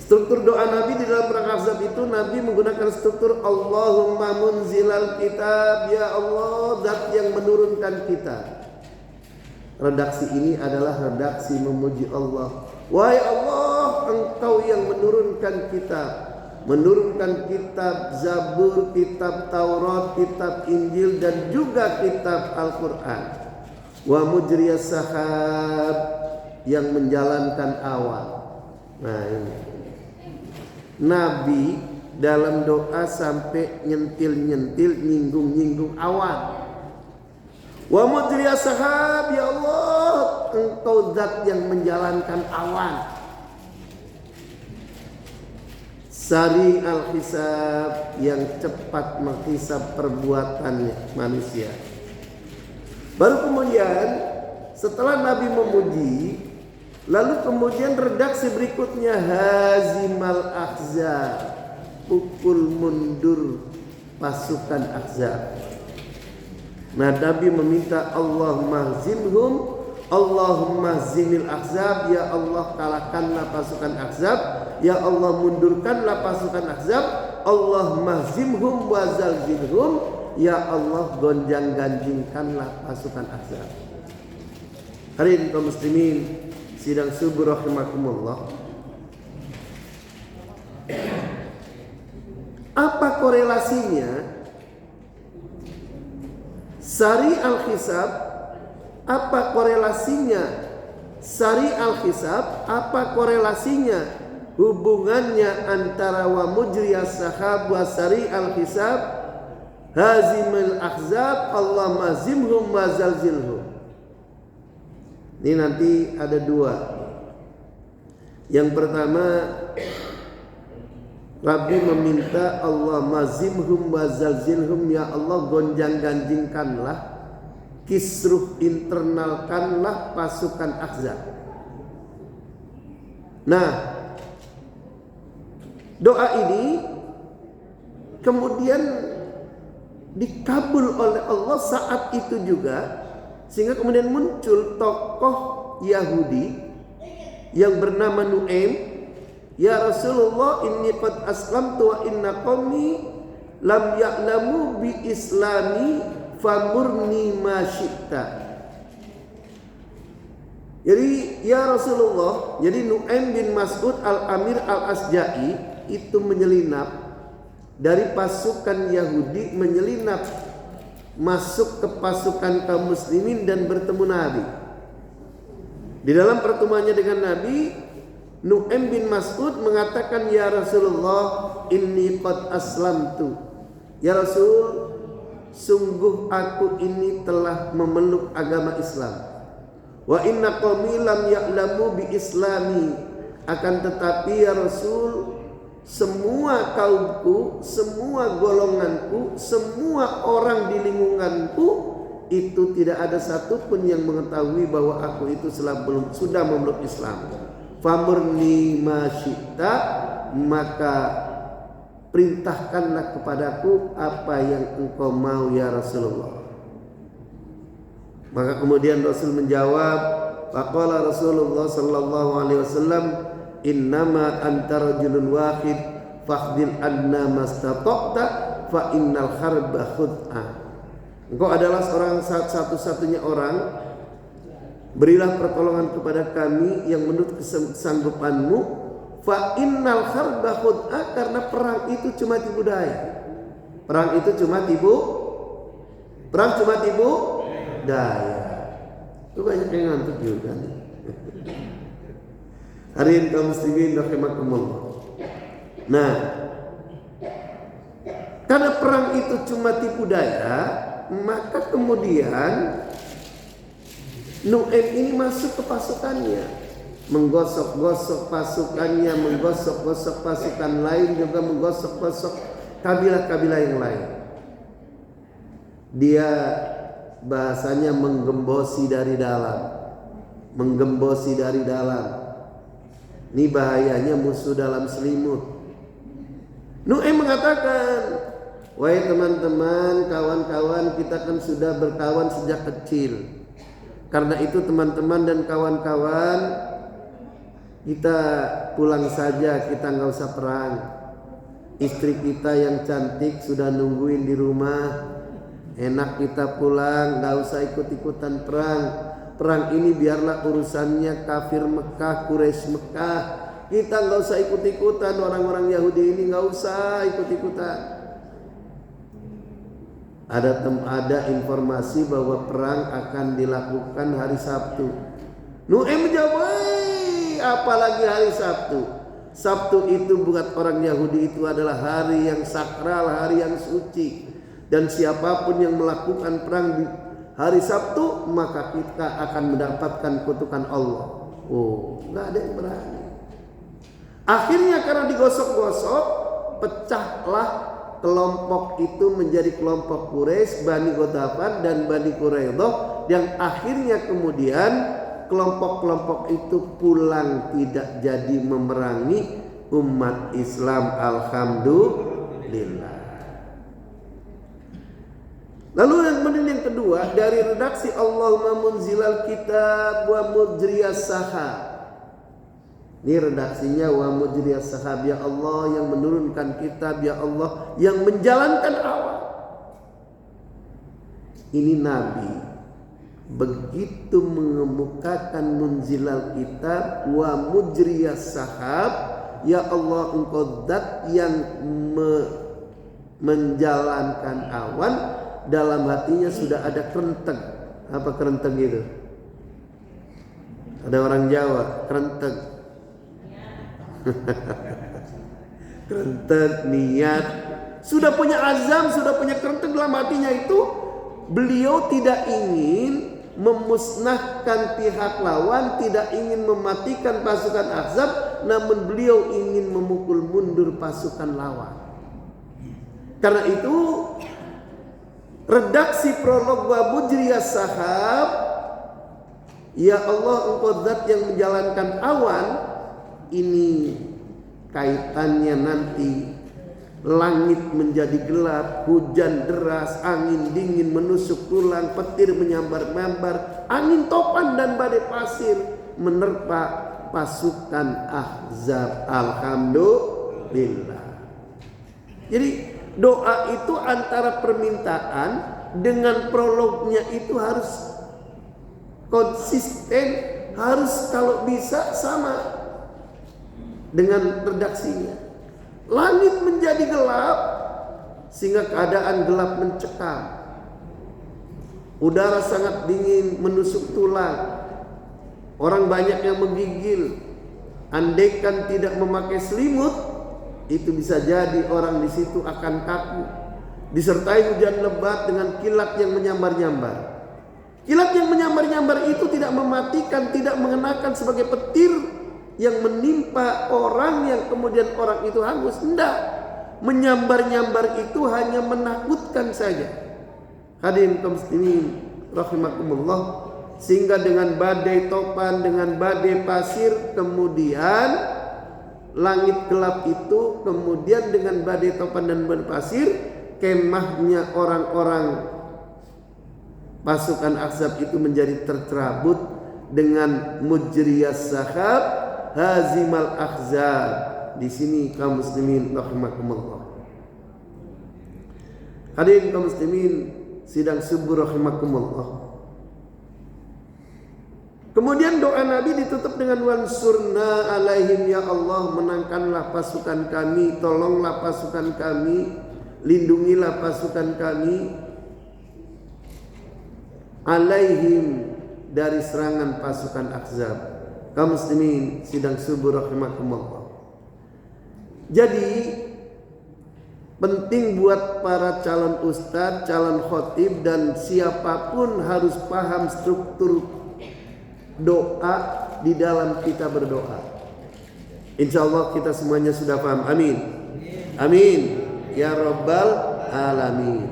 Struktur doa Nabi di dalam perang Ahzab itu, Nabi menggunakan struktur Allahumma munzilal kitab, ya Allah zat yang menurunkan kitab. Redaksi ini adalah redaksi memuji Allah. Wahai Allah, Engkau yang menurunkan kitab, menurunkan kitab Zabur, kitab Taurat, kitab Injil, dan juga kitab Al-Quran. Wa mujriyas sahab, yang menjalankan awan. Nah ini Nabi dalam doa sampai nyentil-nyentil, nyinggung-nyinggung awan. Wa mujriyas sahab, ya Allah, Engkau zat yang menjalankan awan. Sari al-hisab, yang cepat menghisab perbuatannya manusia. Baru kemudian setelah Nabi memuji, lalu kemudian redaksi berikutnya hazimal ahzab, pukul mundur pasukan Ahzab. Nah, Nabi meminta Allahumma zimhum, Allahumma zimil Ahzab, ya Allah kalahkanlah pasukan Ahzab, ya Allah mundurkanlah pasukan Ahzab, Allahumma zimhum wa zalzilhum, ya Allah gonjang-ganjingkanlah pasukan Ahzab. Hari ini kaum muslimin sidang subuh rahimakumullah. Apa korelasinya Sari al-Hisab? Apa korelasinya Sari al-Hisab? Apa korelasinya hubungannya antara wa mujriyas sahab wa Sari al-Hisab, hazimul ahzab, Allah mazimhum wa zalzilhum? Ini nanti ada dua. Yang pertama, Nabi meminta Allah mazimhum wa zalzilhum, ya Allah gonjang-ganjingkanlah, kisruh internalkanlah pasukan Ahzab. Nah, doa ini kemudian dikabul oleh Allah saat itu juga, sehingga kemudian muncul tokoh Yahudi yang bernama Nu'aim. Ya Rasulullah, inni qad aslamtu wa inna qaumi lam ya'lamu bi islami famurni ma syi'ta. Jadi ya Rasulullah, jadi Nu'aim bin Mas'ud al-Amir al-Asja'i itu menyelinap dari pasukan Yahudi, menyelinap masuk ke pasukan kaum muslimin dan bertemu Nabi. Di dalam pertemuannya dengan Nabi, Nu'aim bin Mas'ud mengatakan, ya Rasulullah, inni qad aslamtu. Ya Rasul, sungguh aku ini telah memeluk agama Islam. Wa inna qaumi lam ya'lamu bi islami. Akan tetapi ya Rasul, semua kaumku, semua golonganku, semua orang di lingkunganku itu tidak ada satupun yang mengetahui bahwa aku itu sudah memeluk Islam. Famurni ma syi'ta, maka perintahkanlah kepadaku apa yang engkau mau ya Rasulullah. Maka kemudian Rasul menjawab, faqala Rasulullah sallallahu alaihi wasallam, innama anta rajulun wahid fakhdil anna mastata'ta fa innal harba khud'ah. Engkau adalah seorang satu-satunya orang, berilah pertolongan kepada kami yang menurut kesanggupanmu. Fa innal harba khud'ah, karena perang itu cuma tipu daya. Perang cuma tipu daya. Itu banyak yang ngantuk juga nih. Hari ini kaum muslimin rahimakumullah. Nah, karena perang itu cuma tipu daya, maka kemudian Nu'aim ini masuk ke pasukannya, menggosok-gosok pasukannya, menggosok-gosok pasukan lain, juga menggosok-gosok kabilah-kabilah yang lain. Dia bahasanya menggembosi dari dalam. Menggembosi dari dalam. Ini bahayanya musuh dalam selimut. Nu'aim mengatakan, wahai teman-teman, kawan-kawan, kita kan sudah berkawan sejak kecil. Karena itu teman-teman dan kawan-kawan, Kita pulang saja, kita nggak usah perang. Istri kita yang cantik sudah nungguin di rumah. Enak kita pulang, nggak usah ikut-ikutan perang. Perang ini biarlah urusannya kafir Mekah, Quraisy Mekah. Kita nggak usah ikut-ikutan, orang-orang Yahudi ini nggak usah ikut-ikutan. Ada informasi bahwa perang akan dilakukan hari Sabtu. Nu'aim menjawab, apalagi hari Sabtu. Sabtu itu buat orang Yahudi itu adalah hari yang sakral, hari yang suci. Dan siapapun yang melakukan perang di hari Sabtu, maka kita akan mendapatkan kutukan Allah. Oh, nggak ada yang berani. Akhirnya karena digosok-gosok, pecahlah kelompok itu menjadi kelompok Quraisy, Bani Ghatafan dan Bani Quraidah, yang akhirnya kemudian kelompok-kelompok itu pulang tidak jadi memerangi umat Islam. Alhamdulillah. Lalu yang kedua, dari redaksi Allahumma munzilal kitab wa mujriyas sahab. Ini redaksinya wa mujriyas sahab, ya Allah yang menurunkan kitab, ya Allah yang menjalankan awan. Ini Nabi begitu mengemukakan munzilal kitab wa mujriyas sahab, ya Allah engkau zat yang menjalankan awan. Dalam hatinya sudah ada kerenteng. Apa kerenteng itu? Ada orang Jawa, kerenteng. Kerenteng, niat. Sudah punya azam, sudah punya kerenteng dalam hatinya itu. Beliau tidak ingin memusnahkan pihak lawan, tidak ingin mematikan pasukan Ahzab, namun beliau ingin memukul mundur pasukan lawan. Karena itu redaksi prolog wa mujriyas sahab, ya Allah engkau zat yang menjalankan awan, ini kaitannya nanti langit menjadi gelap, hujan deras, angin dingin menusuk tulang, petir menyambar-nyambar, angin topan dan badai pasir menerpa pasukan Ahzab. Alhamdulillah. Jadi doa itu antara permintaan dengan prolognya itu harus konsisten, harus kalau bisa sama dengan redaksinya. Langit menjadi gelap sehingga keadaan gelap mencekam. Udara sangat dingin menusuk tulang. Orang banyak yang menggigil. Andaikan tidak memakai selimut, itu bisa jadi orang di situ akan kaku. Disertai hujan lebat dengan kilat yang menyambar-nyambar. Kilat yang menyambar-nyambar itu tidak mematikan, tidak mengenakan sebagai petir yang menimpa orang yang kemudian orang itu hangus. Tidak. Menyambar-nyambar itu hanya menakutkan saja. Hadirin kaum muslimin rahimakumullah. Sehingga dengan badai topan, dengan badai pasir, kemudian langit gelap itu, kemudian dengan badai topan dan badai pasir, kemahnya orang-orang pasukan Ahzab itu menjadi tercerabut dengan mujriyas sahab, hazimal ahzab. Di sini kaum muslimin rahimakumullah. Hadirin kaum muslimin sidang subuh rahimakumullah. Kemudian doa Nabi ditutup dengan wansurna alaihim, ya Allah menangkanlah pasukan kami, tolonglah pasukan kami, lindungilah pasukan kami alaihim dari serangan pasukan Ahzab. Kaum muslimin sidang subuh rahimakumullah. Jadi penting buat para calon ustadz, calon khotib dan siapapun harus paham struktur doa di dalam kita berdoa. Insya Allah kita semuanya sudah paham. Amin. Amin. Ya Rabbal Alamin.